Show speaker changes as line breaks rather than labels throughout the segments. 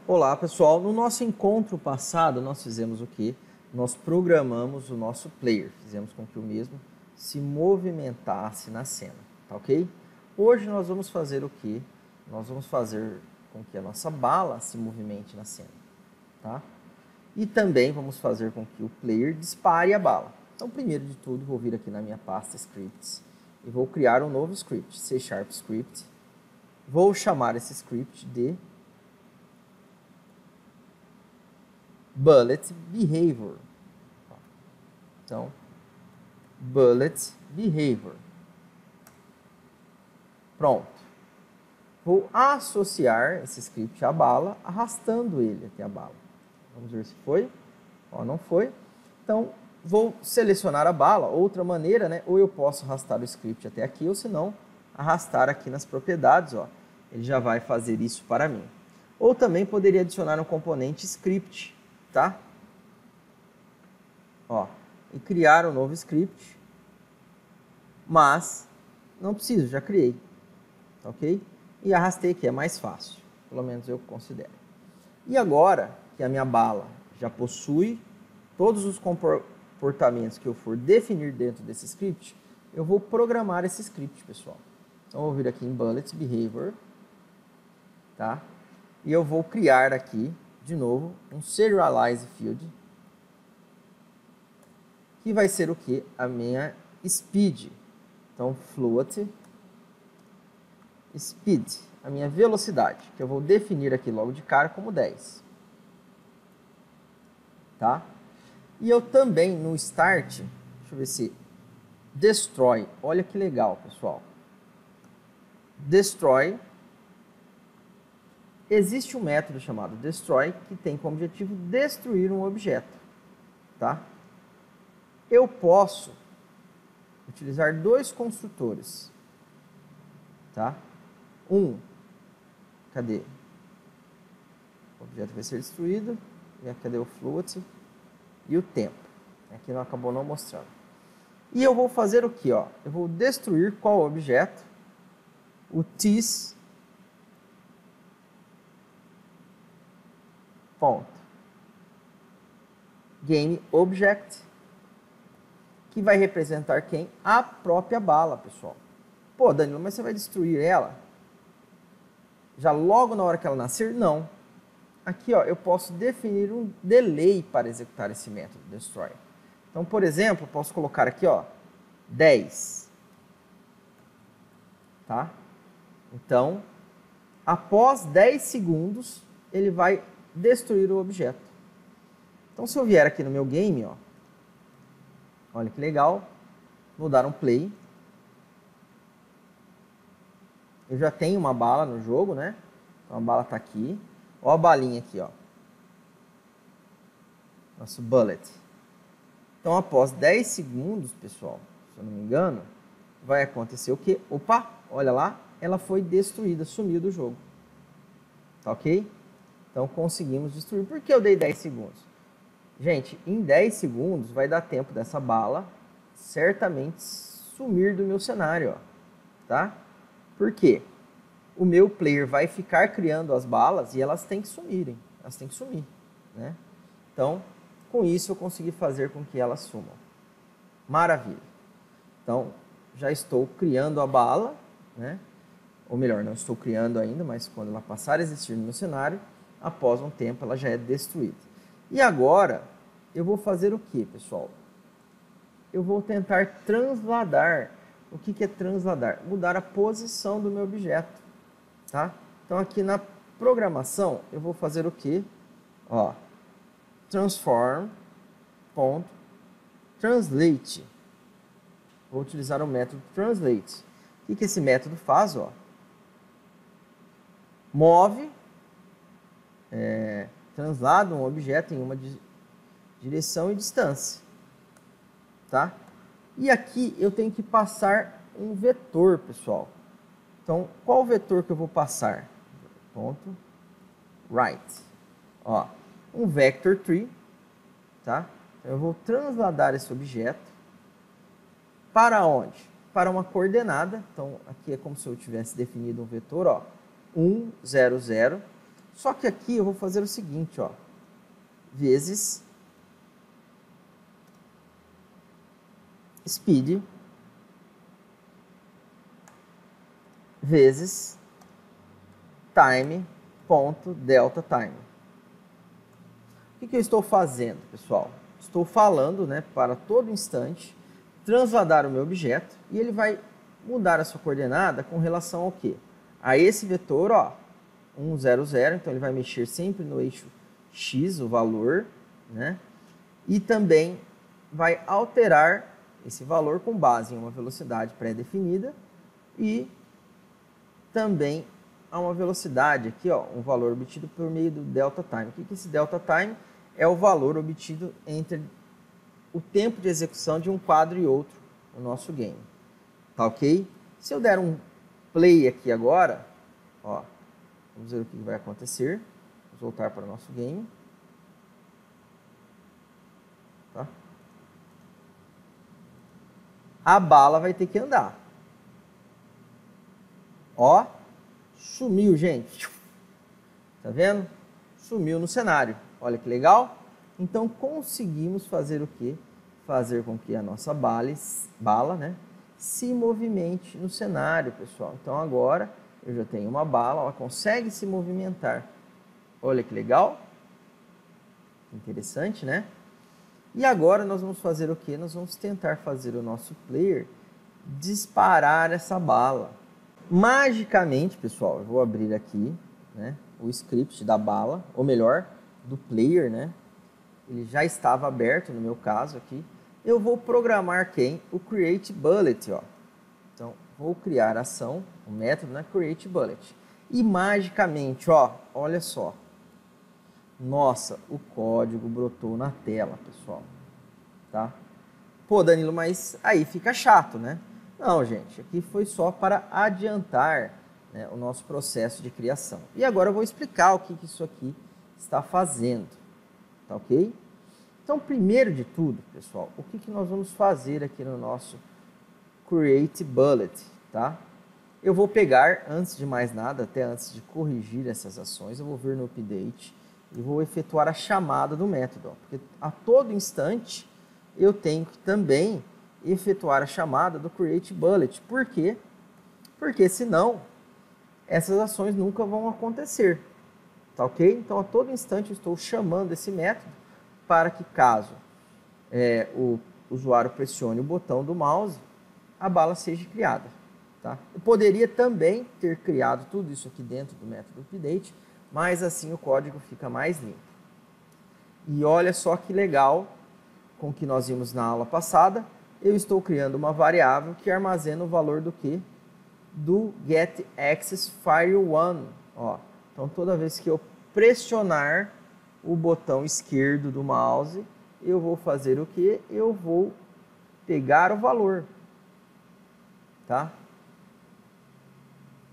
Olá pessoal, no nosso encontro passado nós fizemos o que? Nós programamos o nosso player, fizemos com que o mesmo se movimentasse na cena, tá ok? Hoje nós vamos fazer o que? Nós vamos fazer com que a nossa bala se movimente na cena, tá? E também vamos fazer com que o player dispare a bala. Então primeiro de tudo vou vir aqui na minha pasta scripts e vou criar um novo script, C# script. Vou chamar esse script de bullet behavior. Então, bullet behavior. Pronto. Vou associar esse script à bala, arrastando ele até a bala. Vamos ver se foi. Ó, não foi. Então, vou selecionar a bala. Outra maneira, né? Ou eu posso arrastar o script até aqui, ou se não, arrastar aqui nas propriedades, ó. Ele já vai fazer isso para mim. Ou também poderia adicionar um componente script, tá? Ó, e criar um novo script, mas não preciso, já criei, tá ok? E arrastei aqui, é mais fácil, pelo menos eu considero. E agora que a minha bala já possui todos os comportamentos que eu for definir dentro desse script, eu vou programar esse script, pessoal. Então, eu vou vir aqui em Bullet Behavior, tá? E eu vou criar aqui, de novo, um Serialize Field, que vai ser o que? A minha Speed. Então, Float Speed, a minha velocidade, que eu vou definir aqui logo de cara como 10. Tá? E eu também, no Start, deixa eu ver se... Destroy, olha que legal, pessoal. Destroy. Existe um método chamado Destroy, que tem como objetivo destruir um objeto, tá? Eu posso utilizar dois construtores, tá? Cadê? O objeto vai ser destruído, e cadê o float? E o tempo. Aqui não acabou não mostrando. E eu vou fazer o que, ó? Eu vou destruir qual objeto? O TIS ponto game object, que vai representar quem? A própria bala, pessoal. Pô, Danilo, mas você vai destruir ela já logo na hora que ela nascer? Não. Aqui, ó, eu posso definir um delay para executar esse método destroy. Então, por exemplo, eu posso colocar aqui, ó, 10. Tá? Então, após 10 segundos, ele vai destruir o objeto. Então, se eu vier aqui no meu game, ó, olha que legal, vou dar um play. Eu já tenho uma bala no jogo, né? Então, a bala está aqui. Ó a balinha aqui, ó. Nosso bullet. Então, após 10 segundos, pessoal, se eu não me engano, vai acontecer o quê? Opa, olha lá, ela foi destruída, sumiu do jogo. Tá ok? Então, conseguimos destruir. Por que eu dei 10 segundos? Gente, em 10 segundos vai dar tempo dessa bala certamente sumir do meu cenário, ó, tá? Por quê? O meu player vai ficar criando as balas e elas têm que sumirem, elas têm que sumir, né? Então, com isso eu consegui fazer com que elas sumam. Maravilha. Então, já estou criando a bala, né? Ou melhor, não estou criando ainda, mas quando ela passar a existir no meu cenário, após um tempo ela já é destruída. E agora, eu vou fazer o que, pessoal? Eu vou tentar transladar. O que é transladar? Mudar a posição do meu objeto, tá? Então, aqui na programação, eu vou fazer o que? Ó, transform.translate. Vou utilizar o método translate. O que esse método faz? Ó? Move, translada um objeto em uma direção e distância, tá? E aqui eu tenho que passar um vetor, pessoal. Então, qual vetor que eu vou passar? Ponto right. Ó, um vector tree, tá? Então, eu vou transladar esse objeto para onde? Para uma coordenada. Então, aqui é como se eu tivesse definido um vetor, ó, 1, 0, 0. Só que aqui eu vou fazer o seguinte, ó, vezes speed vezes time.delta time. O que eu estou fazendo, pessoal? Estou falando, né, para todo instante, transladar o meu objeto e ele vai mudar a sua coordenada com relação ao quê? A esse vetor, ó, 1, 0, 0, então ele vai mexer sempre no eixo x, o valor, né? E também vai alterar esse valor com base em uma velocidade pré-definida e também a uma velocidade aqui, ó, um valor obtido por meio do delta time. O que é esse delta time? É o valor obtido entre o tempo de execução de um quadro e outro no nosso game. Tá ok? Se eu der um play aqui agora, ó, vamos ver o que vai acontecer. Vamos voltar para o nosso game. Tá? A bala vai ter que andar. Ó, sumiu, gente. Tá vendo? Sumiu no cenário. Olha que legal. Então, conseguimos fazer o quê? Fazer com que a nossa bala, né, se movimente no cenário, pessoal. Então, agora, eu já tenho uma bala, ela consegue se movimentar. Olha que legal. Interessante, né? E agora, nós vamos fazer o quê? Nós vamos tentar fazer o nosso player disparar essa bala. Magicamente, pessoal, eu vou abrir aqui, né, o script da bala, ou melhor, do player, né? Ele já estava aberto no meu caso aqui. Eu vou programar quem? O create bullet, ó. Então, vou criar a ação, o método, né, create bullet. E magicamente, ó, olha só. Nossa, o código brotou na tela, pessoal. Tá? Pô, Danilo, mas aí fica chato, né? Não, gente, aqui foi só para adiantar, né, o nosso processo de criação. E agora eu vou explicar o que isso aqui está fazendo, tá ok? Então, primeiro de tudo, pessoal, o que nós vamos fazer aqui no nosso Create Bullet, tá? Eu vou pegar, antes de mais nada, até antes de corrigir essas ações, eu vou vir no Update e vou efetuar a chamada do método, ó, porque a todo instante eu tenho que também efetuar a chamada do Create Bullet. Por quê? Porque senão essas ações nunca vão acontecer. Tá ok? Então, a todo instante eu estou chamando esse método para que, caso o usuário pressione o botão do mouse, a bala seja criada. Tá? Eu poderia também ter criado tudo isso aqui dentro do método update, mas assim o código fica mais limpo. E olha só que legal, com o que nós vimos na aula passada, eu estou criando uma variável que armazena o valor do quê? Do getAccessFire1. Ó. Então, toda vez que eu pressionar o botão esquerdo do mouse, eu vou fazer o quê? Eu vou pegar o valor. Tá?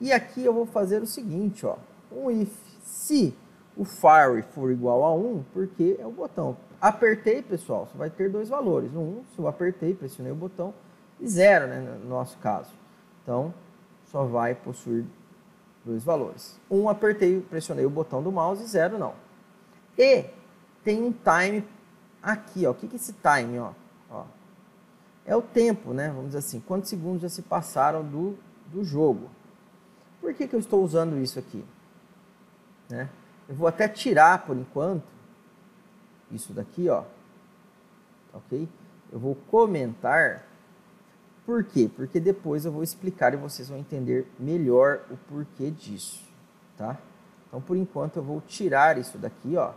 E aqui eu vou fazer o seguinte, ó, um if. Se o fire for igual a 1, porque é o botão. Apertei, pessoal, só vai ter dois valores. 1, se eu apertei, pressionei o botão, e 0, né, no nosso caso. Então, só vai possuir dois valores. 1, apertei, pressionei o botão do mouse, 0 não. E tem um time aqui, ó. O que é esse time, ó? É o tempo, né? Vamos dizer assim, quantos segundos já se passaram do jogo. Por que eu estou usando isso aqui? Né? Eu vou até tirar, por enquanto, isso daqui, ó. Ok? Eu vou comentar. Por quê? Porque depois eu vou explicar e vocês vão entender melhor o porquê disso, tá? Então, por enquanto, eu vou tirar isso daqui, ó.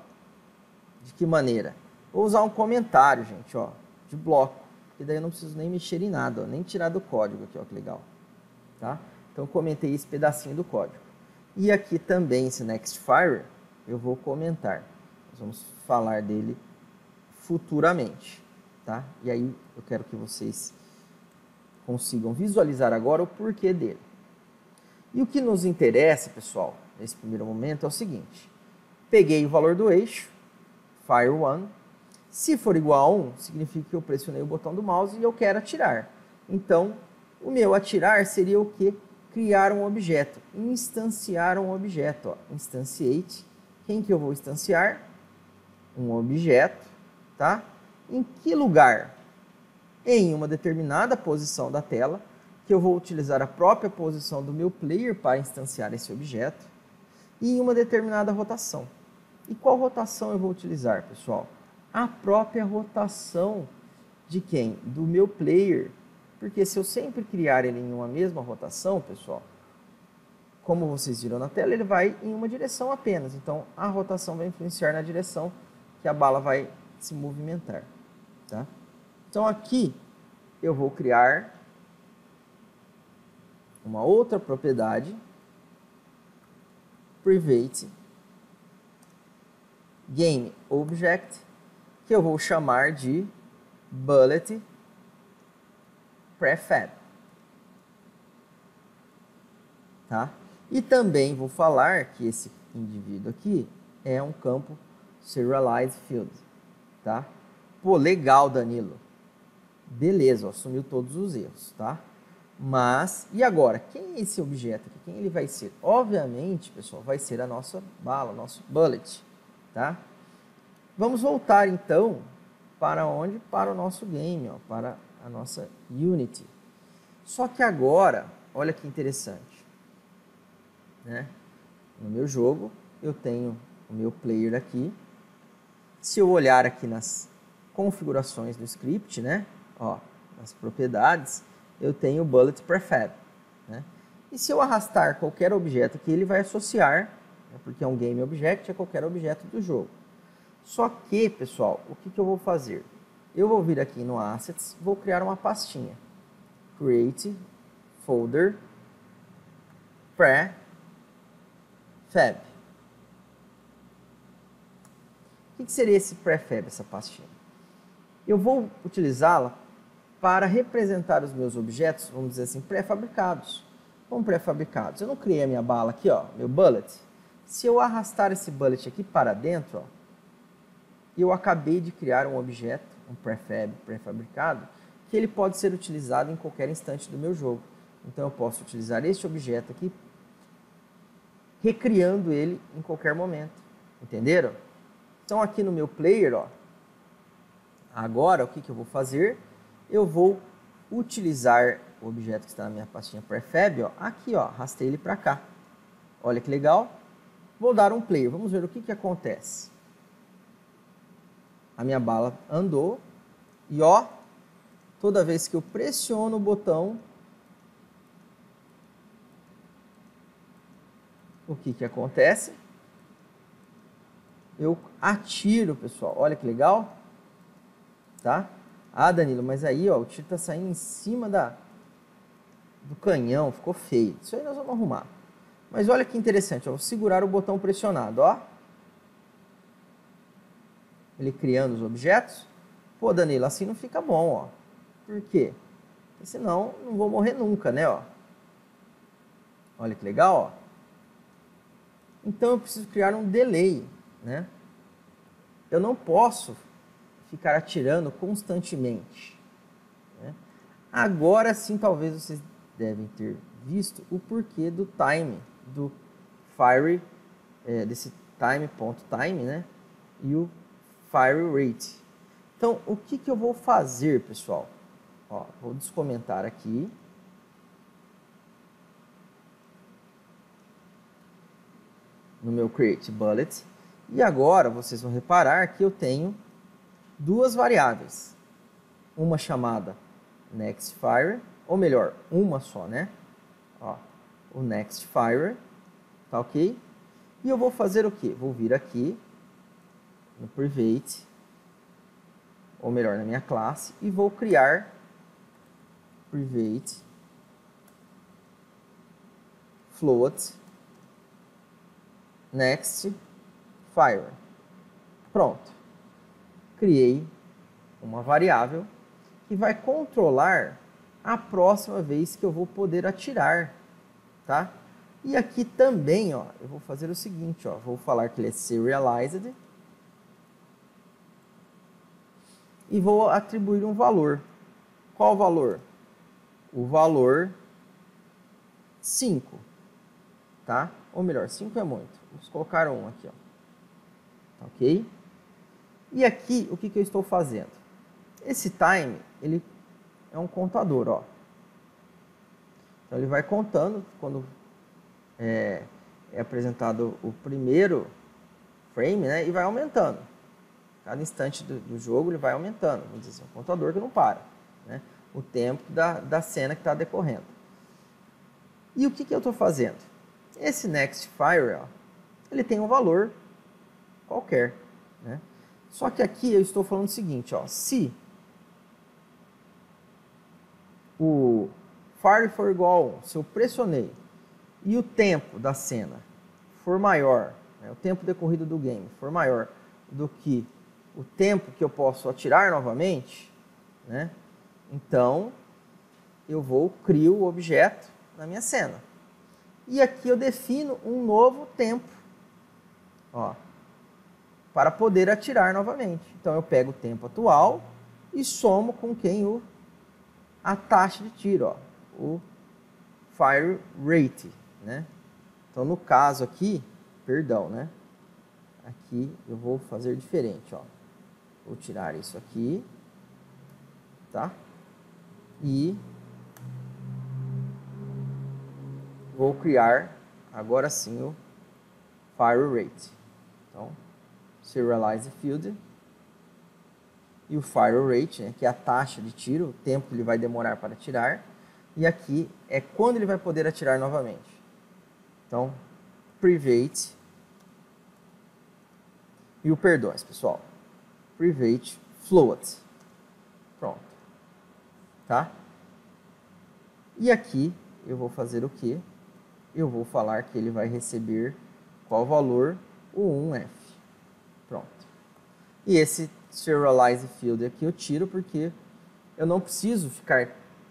De que maneira? Vou usar um comentário, gente, ó, de bloco. E daí eu não preciso nem mexer em nada, ó, nem tirar do código aqui, ó, que legal. Tá? Então, eu comentei esse pedacinho do código. E aqui também, esse NextFire, eu vou comentar. Nós vamos falar dele futuramente, tá? E aí, eu quero que vocês consigam visualizar agora o porquê dele. E o que nos interessa, pessoal, nesse primeiro momento é o seguinte. Peguei o valor do eixo, fire1. Se for igual a 1, significa que eu pressionei o botão do mouse e eu quero atirar. Então, o meu atirar seria o quê? Criar um objeto, instanciar um objeto. Ó. Instantiate Quem que eu vou instanciar? Um objeto, tá? Em que lugar? Em uma determinada posição da tela, que eu vou utilizar a própria posição do meu player para instanciar esse objeto, e em uma determinada rotação. E qual rotação eu vou utilizar, pessoal? A própria rotação de quem? Do meu player. Porque se eu sempre criar ele em uma mesma rotação, pessoal, como vocês viram na tela, ele vai em uma direção apenas. Então, a rotação vai influenciar na direção que a bala vai se movimentar. Tá? Então, aqui eu vou criar uma outra propriedade, private game object, que eu vou chamar de bullet prefab. Tá? E também vou falar que esse indivíduo aqui é um campo serialized field. Tá? Pô, legal, Danilo. Beleza, ó, sumiu todos os erros, tá? Mas, e agora? Quem é esse objeto aqui? Quem ele vai ser? Obviamente, pessoal, vai ser a nossa bala, nosso bullet, tá? Vamos voltar, então, para onde? Para o nosso game, ó, para a nossa Unity. Só que agora, olha que interessante, né? No meu jogo, eu tenho o meu player aqui. Se eu olhar aqui nas configurações do script, né? Ó, nas propriedades, eu tenho o bullet prefab, né? E se eu arrastar qualquer objeto aqui, ele vai associar, né, porque é um game object, a qualquer objeto do jogo. Só que, pessoal, o que eu vou fazer? Eu vou vir aqui no Assets, vou criar uma pastinha. Create folder prefab. O que seria esse prefab, essa pastinha? Eu vou utilizá-la para representar os meus objetos, vamos dizer assim, pré-fabricados. Como pré-fabricados? Eu não criei a minha bala aqui, ó, meu bullet. Se eu arrastar esse bullet aqui para dentro, ó, eu acabei de criar um objeto, um pré-fabricado, que ele pode ser utilizado em qualquer instante do meu jogo. Então eu posso utilizar este objeto aqui, recriando ele em qualquer momento. Entenderam? Então aqui no meu player, ó, agora o que eu vou fazer? Eu vou utilizar o objeto que está na minha pastinha prefab, ó, aqui, ó, arrastei ele para cá. Olha que legal. Vou dar um play, vamos ver o que acontece. A minha bala andou e, ó, toda vez que eu pressiono o botão, o que acontece? Eu atiro, pessoal. Olha que legal. Tá? Ah, Danilo, mas aí, ó, o tiro tá saindo em cima do canhão, ficou feio. Isso aí nós vamos arrumar. Mas olha que interessante, ó, vou segurar o botão pressionado, ó. Ele criando os objetos. Pô, Danilo, assim não fica bom, ó. Por quê? Porque senão não vou morrer nunca, né, ó. Olha que legal, ó. Então eu preciso criar um delay, né? Eu não posso ficar atirando constantemente, né? Agora sim, talvez vocês devem ter visto o porquê do time, do fire, desse time.time, né? E o fire rate. Então, o que eu vou fazer, pessoal? Ó, vou descomentar aqui. No meu create bullet. E agora, vocês vão reparar que eu tenho duas variáveis. Uma chamada nextFire, ou melhor, uma só, né? Ó, o nextFire, tá ok? E eu vou fazer o quê? Vou vir aqui no private, ou melhor, na minha classe, e vou criar private float next fire. Pronto. Criei uma variável que vai controlar a próxima vez que eu vou poder atirar, tá? E aqui também, ó, eu vou fazer o seguinte, ó, vou falar que ele é serialized e vou atribuir um valor. Qual o valor? O valor 5, tá? Ou melhor, 5 é muito. Vamos colocar 1 aqui, ó. ok? E aqui, o que eu estou fazendo? Esse time, ele é um contador, ó. Então, ele vai contando quando é apresentado o primeiro frame, né? E vai aumentando. Cada instante do jogo, ele vai aumentando. Vamos dizer assim, um contador que não para, né? O tempo da cena que está decorrendo. E o que eu estou fazendo? Esse next fire, ó, ele tem um valor qualquer, né? Só que aqui eu estou falando o seguinte, ó, se o fire for igual, se eu pressionei e o tempo da cena for maior, né, o tempo decorrido do game for maior do que o tempo que eu posso atirar novamente, né, então eu crio o objeto na minha cena. E aqui eu defino um novo tempo, ó, para poder atirar novamente. Então eu pego o tempo atual e somo com quem a taxa de tiro, ó, o fire rate, né? Então no caso aqui, perdão, né? Aqui eu vou fazer diferente, ó. Vou tirar isso aqui, tá? E vou criar agora sim o fire rate. Então, serialize field e o fire rate, né, que é a taxa de tiro, o tempo que ele vai demorar para atirar, e aqui é quando ele vai poder atirar novamente. Então, private e o perdões, pessoal. Private float. Pronto. Tá? E aqui eu vou fazer o quê? Eu vou falar que ele vai receber qual valor? O 1F. Pronto. E esse serialize field aqui eu tiro porque eu não preciso ficar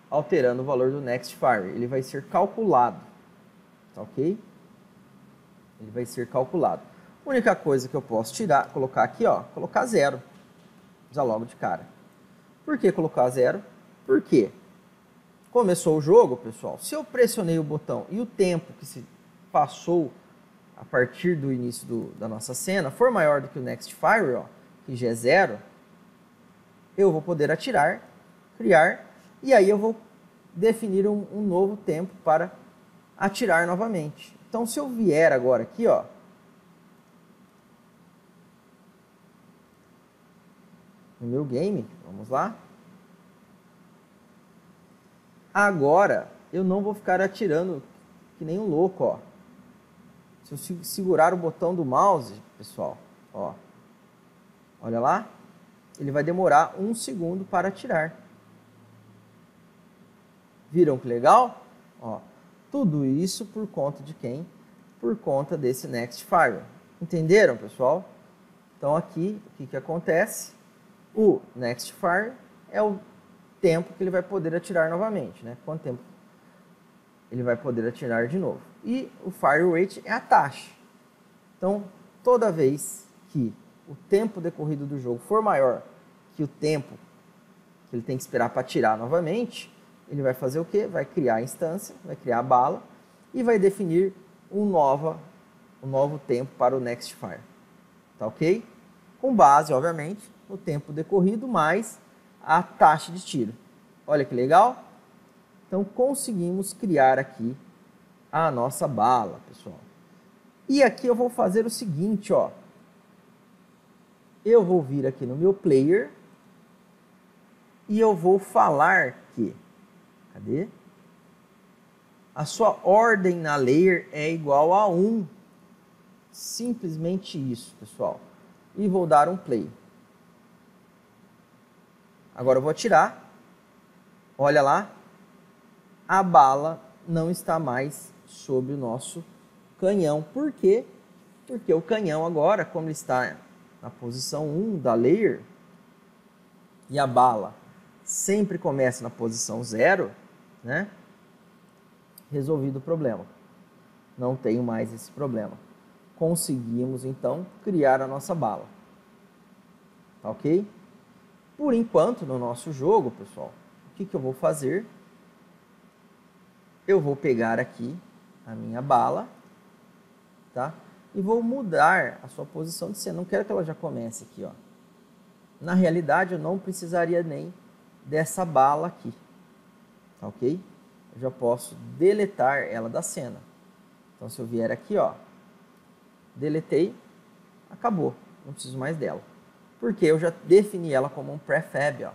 alterando o valor do next fire. Ele vai ser calculado. Tá ok? Ele vai ser calculado. A única coisa que eu posso tirar, colocar aqui, ó, colocar 0. Já logo de cara. Por que colocar 0? Porque começou o jogo, pessoal, se eu pressionei o botão e o tempo que se passou a partir do início da nossa cena for maior do que o next fire, ó, que já é 0, eu vou poder atirar, criar, e aí eu vou definir um novo tempo para atirar novamente. Então, se eu vier agora aqui, ó, no meu game, vamos lá. Agora, eu não vou ficar atirando que nem um louco, ó. Se eu segurar o botão do mouse, pessoal, ó, olha lá, ele vai demorar 1 segundo para atirar. Viram que legal? Ó, tudo isso por conta de quem? Por conta desse next fire. Entenderam, pessoal? Então aqui, o que acontece? O next fire é o tempo que ele vai poder atirar novamente, né? Quanto tempo ele vai poder atirar de novo. E o fire rate é a taxa. Então, toda vez que o tempo decorrido do jogo for maior que o tempo que ele tem que esperar para atirar novamente, ele vai fazer o quê? Vai criar a instância, vai criar a bala e vai definir um novo tempo para o next fire. Tá ok? Com base, obviamente, no tempo decorrido mais a taxa de tiro. Olha que legal? Então, conseguimos criar aqui a nossa bala, pessoal. E aqui eu vou fazer o seguinte, ó. Eu vou vir aqui no meu player e eu vou falar que, cadê? A sua ordem na layer é igual a 1. Simplesmente isso, pessoal. E vou dar um play. Agora eu vou atirar. Olha lá. A bala não está mais sob o nosso canhão. Por quê? Porque o canhão agora, como ele está na posição 1 da layer, e a bala sempre começa na posição 0, né? Resolvido o problema. Não tenho mais esse problema. Conseguimos, então, criar a nossa bala. Tá ok? Por enquanto, no nosso jogo, pessoal, o que eu vou fazer? Eu vou pegar aqui a minha bala, tá? e vou mudar a sua posição de cena. Não quero que ela já comece aqui, ó. Na realidade, eu não precisaria nem dessa bala aqui, tá ok? Eu já posso deletar ela da cena. Então, se eu vier aqui, ó, deletei, acabou, não preciso mais dela. Porque eu já defini ela como um prefab, ó.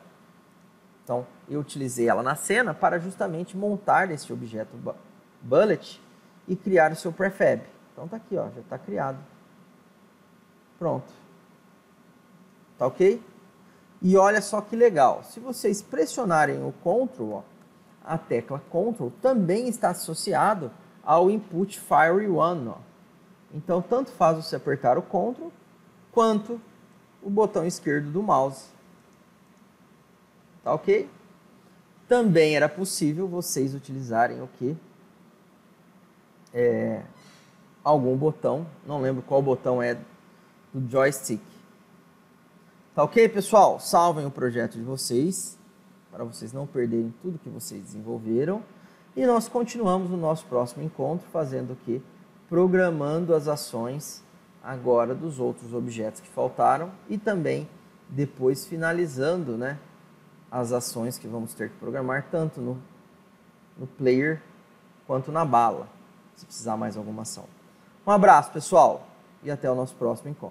Então, eu utilizei ela na cena para justamente montar esse objeto bullet e criar o seu prefab. Então, tá aqui, ó, já está criado. Pronto. Tá ok? E olha só que legal, se vocês pressionarem o Ctrl, ó, a tecla Ctrl também está associado ao input Fire 1. Ó. Então, tanto faz você apertar o Ctrl quanto o botão esquerdo do mouse. Tá ok? Também era possível vocês utilizarem o quê? Algum botão, não lembro qual botão é do joystick. Tá ok, pessoal? Salvem o projeto de vocês, para vocês não perderem tudo que vocês desenvolveram. E nós continuamos no nosso próximo encontro, fazendo o quê? Programando as ações agora dos outros objetos que faltaram e também depois finalizando, né, as ações que vamos ter que programar tanto no player quanto na bala, se precisar mais alguma ação. Um abraço, pessoal, e até o nosso próximo encontro.